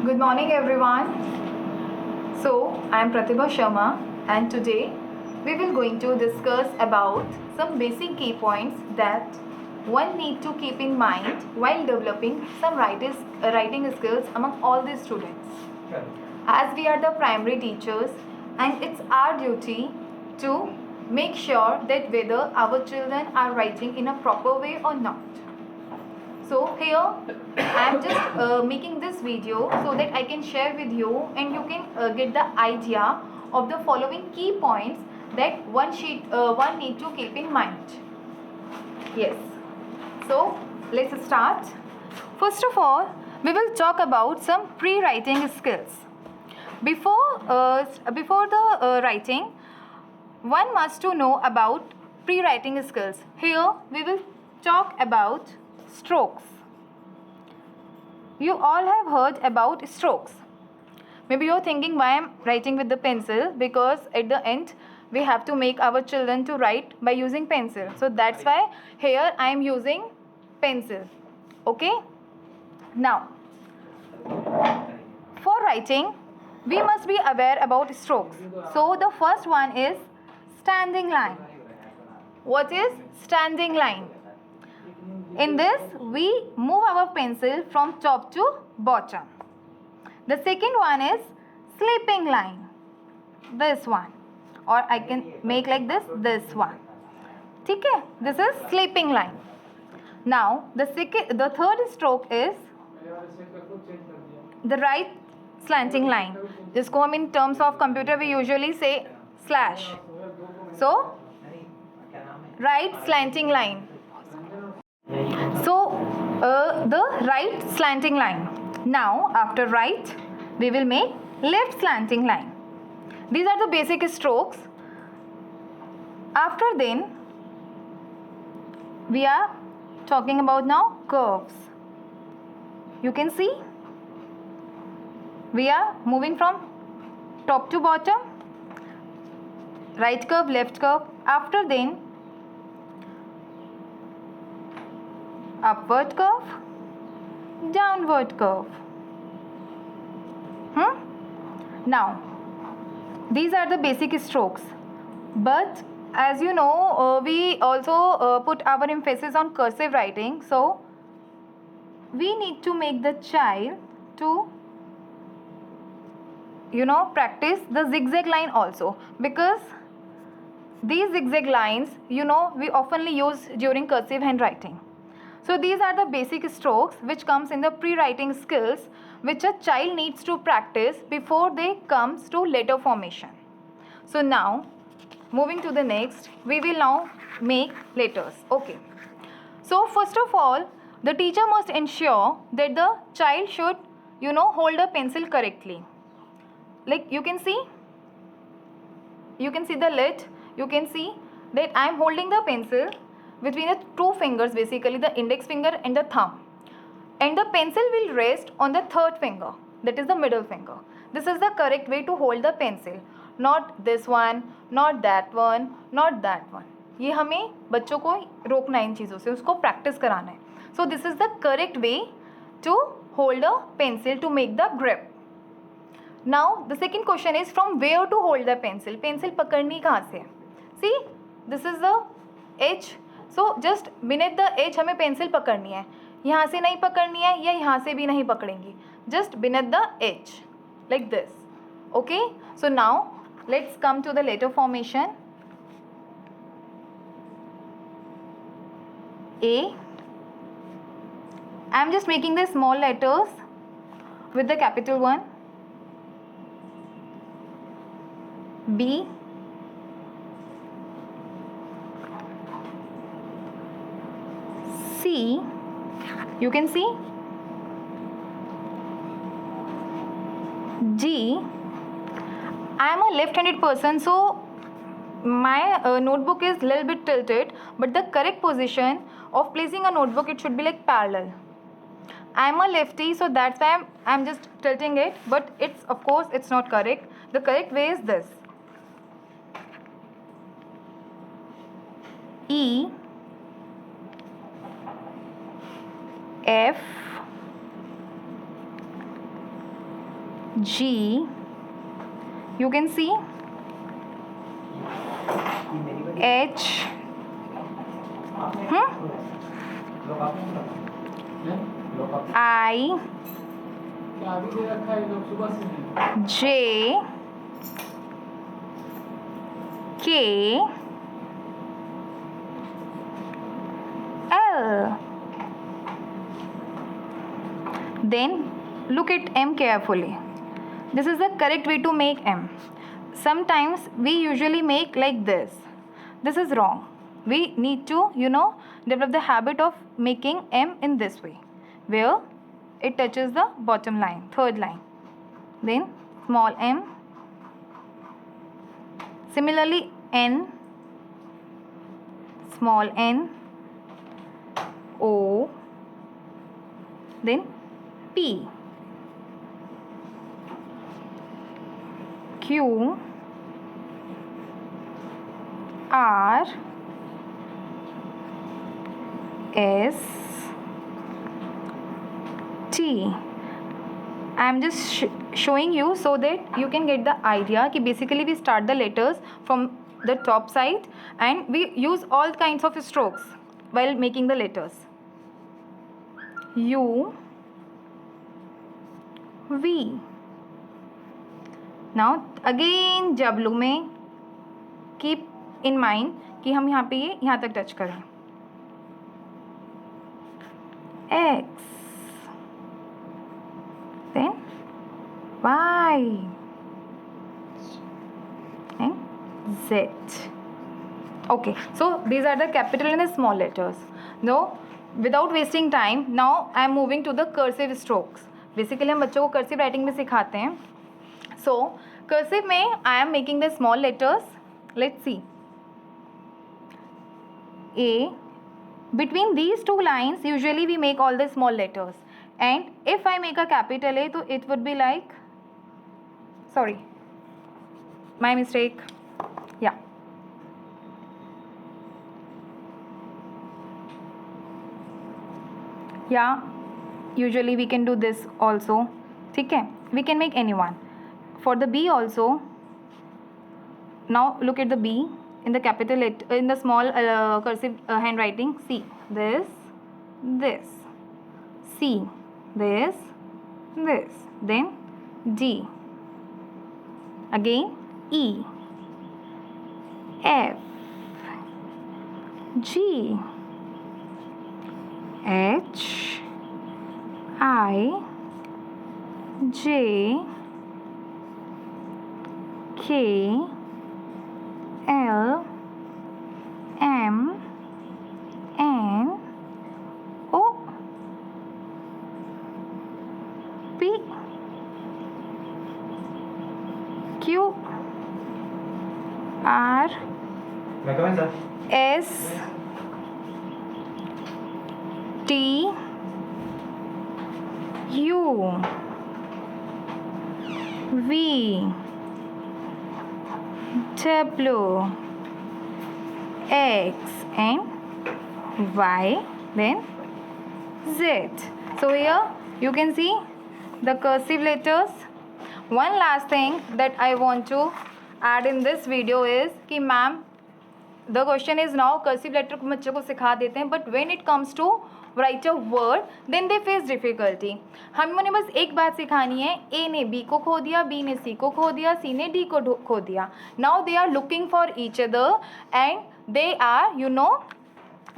Good morning, everyone. So, I am Pratibha Sharma, and today we will going to discuss about some basic key points that one need to keep in mind while developing some writing skills among all the students. As we are the primary teachers, and it's our duty to make sure that whether our children are writing in a proper way or not. So here I am just making this video so that I can share with you and you can get the idea of the following key points that one need to keep in mind. Yes. So let's start. First of all, we will talk about some pre-writing skills. Before the writing, one must to know about pre-writing skills. Here we will talk about strokes. You all have heard about strokes. Maybe you're thinking why I'm writing with the pencil, because at the end we have to make our children to write by using pencil. So that's why here I am using pencil. Okay? Now, for writing, we must be aware about strokes. So the first one is standing line. What is standing line? In this, we move our pencil from top to bottom. The second one is sleeping line. This one. Or I can make like this one. Okay? This is sleeping line. Now, the third stroke is the right slanting line. जिसको हम in terms of computer we usually say slash. So, right slanting line. So, the right slanting line. Now, after right, we will make left slanting line. These are the basic strokes. After then, we are talking about now curves. You can see, we are moving from top to bottom. Right curve, left curve. After then, upward curve, downward curve. Now, these are the basic strokes. But as you know, we also put our emphasis on cursive writing. So, we need to make the child to practice the zigzag line also, because these zigzag lines we oftenly use during cursive handwriting. So these are the basic strokes which comes in the pre-writing skills which a child needs to practice before they comes to letter formation. So now, moving to the next, we will now make letters. Okay. So first of all, the teacher must ensure that the child should, hold a pencil correctly. Like you can see the lid. You can see that I am holding the pencil between the two fingers, basically the index finger and the thumb, and the pencil will rest on the third finger, that is the middle finger. This is the correct way to hold the pencil, not this one, not that one, not that one. ये हमें बच्चों को रोकना है इन चीज़ों से, उसको practice कराना है. So this is the correct way to hold a pencil to make the grip. Now the second question is from where to hold the pencil. Pencil पकड़नी कहाँ से? See, this is the edge. So just beneath the edge हमें pencil पकड़नी है. यहाँ से नहीं पकड़नी है या यहाँ से भी नहीं पकड़ेंगी. Just beneath the edge, like this. Okay. So now let's come to the letter formation. A. I am just making the small letters with the capital one. B. C. You can see. G. I am a left-handed person, so my notebook is little bit tilted, but the correct position of placing a notebook, it should be like parallel. I am a lefty, so that's why I'm just tilting it, but it's, of course, it's not correct. The correct way is this. E. F. G, you can see H, I, J, K, L. Then look at M carefully. This is the correct way to make M. Sometimes we usually make like this. This is wrong. We need to, develop the habit of making M in this way, where it touches the bottom line, third line. Then small m. Similarly, N, small n, O, then P, Q, R, S, T. I am just showing you so that you can get the idea कि basically we start the letters from the top side and we use all kinds of strokes while making the letters. U, V. Now again जबलू में keep in mind कि हम यहाँ पे ये यहाँ तक touch करें. X, then Y and Z. Okay, so these are the capital and the small letters. Now without wasting time, now I am moving to the cursive strokes. Basically हम बच्चों को cursive writing में सिखाते हैं. So cursive में I am making the small letters. Let's see. A. Between these two lines, usually we make all the small letters. And if I make a capital A, so it would be like, sorry, my mistake. Yeah. Yeah, usually we can do this also. Okay, we can make any one. For the B also, now look at the B in the capital letter, in the small cursive handwriting. C, this, C, this, then D, again E, F, G, H, I, J, K, L, M, N, O, P, Q, R, S, T, U, V, W, X and Y, then Z. So here you can see the cursive letters. One last thing that I want to add in this video is कि ma'am, the question is now cursive letter को बच्चों को सिखा देते हैं, but when it comes to write a word, then they face difficulty. हमें उन्हें बस एक बात सिखानी है, A ने B को खो दिया, B ने C को खो दिया, C ने D को खो दिया. Now they are looking for each other and they are,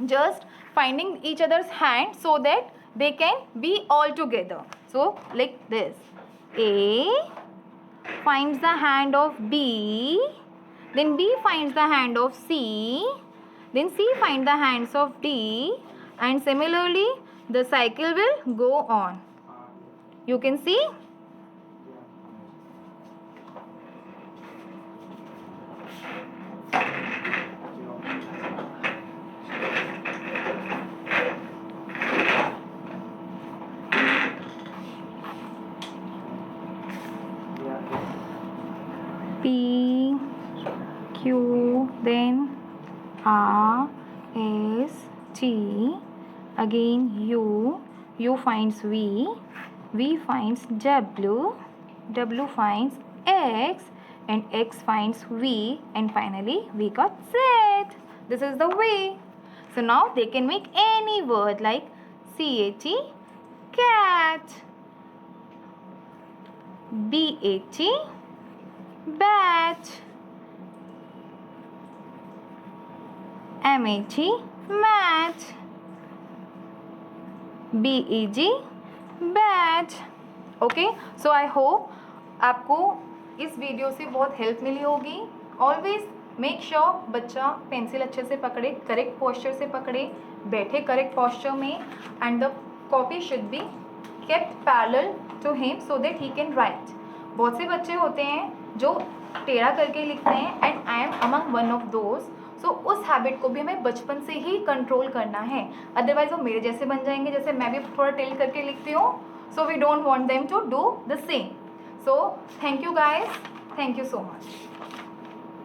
just finding each other's hand so that they can be all together. So like this, A finds the hand of B, then B finds the hand of C, then C finds the hands of D, and similarly the cycle will go on. You can see. P, Q, then R, S, T, again U, U finds V, V finds W, W finds X, and X finds V, and finally we got Z. This is the way. So now they can make any word like CAT, cat, BAT, bat, MAT, mat, BEG, bat. Okay, so I hope आपको इस video से बहुत help मिली होगी. Always make sure बच्चा pencil अच्छे से पकड़े, करेक्ट पोस्चर से पकड़े, बैठे करेक्ट पोस्चर में, and the copy should be kept parallel to him so that he can write. बहुत से बच्चे होते हैं जो टेढ़ा करके लिखते हैं, and I am among one of those. So उस हैबिट को भी हमें बचपन से ही कंट्रोल करना है, अदरवाइज वो मेरे जैसे बन जाएंगे, जैसे मैं भी थोड़ा टेढ़ करके लिखती हूँ. So we don't want them to do the same. So thank you guys. Thank you so much.